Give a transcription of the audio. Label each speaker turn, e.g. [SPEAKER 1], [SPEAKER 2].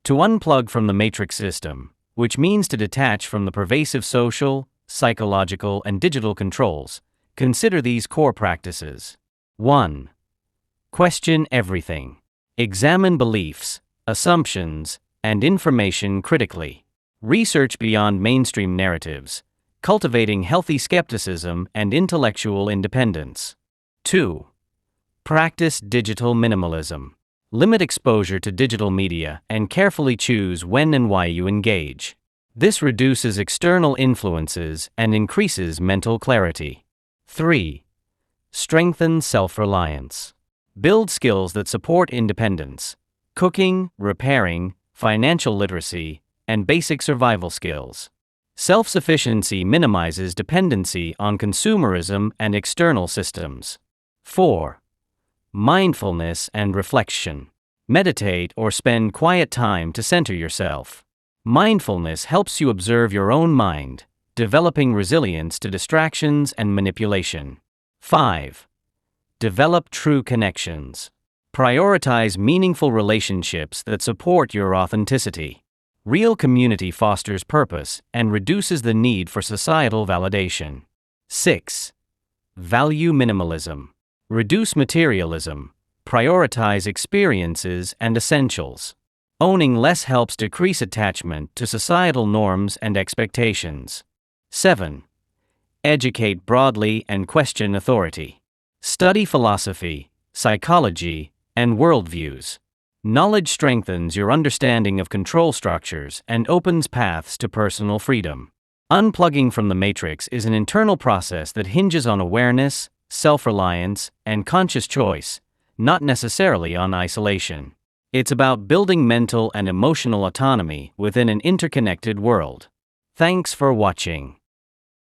[SPEAKER 1] To unplug from the matrix system, which means to detach from the pervasive social, psychological, and digital controls, consider these core practices. 1. Question everything. Examine beliefs, assumptions, and information critically. Research beyond mainstream narratives, cultivating healthy skepticism and intellectual independence. 2. Practice digital minimalism. Limit exposure to digital media and carefully choose when and why you engage. This reduces external influences and increases mental clarity. 3. Strengthen self-reliance. Build skills that support independence: cooking, repairing, financial literacy, and basic survival skills. Self-sufficiency minimizes dependency on consumerism and external systems. 4. Mindfulness and reflection. Meditate or spend quiet time to center yourself. Mindfulness helps you observe your own mind, developing resilience to distractions and manipulation. 5. Develop true connections. Prioritize meaningful relationships that support your authenticity. Real community fosters purpose and reduces the need for societal validation. 6. Value minimalism. Reduce materialism. Prioritize experiences and essentials. Owning less helps decrease attachment to societal norms and expectations. 7. Educate broadly and question authority. Study philosophy, psychology, and worldviews. Knowledge strengthens your understanding of control structures and opens paths to personal freedom. Unplugging from the matrix is an internal process that hinges on awareness, self-reliance, and conscious choice, not necessarily on isolation. It's about building mental and emotional autonomy within an interconnected world. Thanks for watching.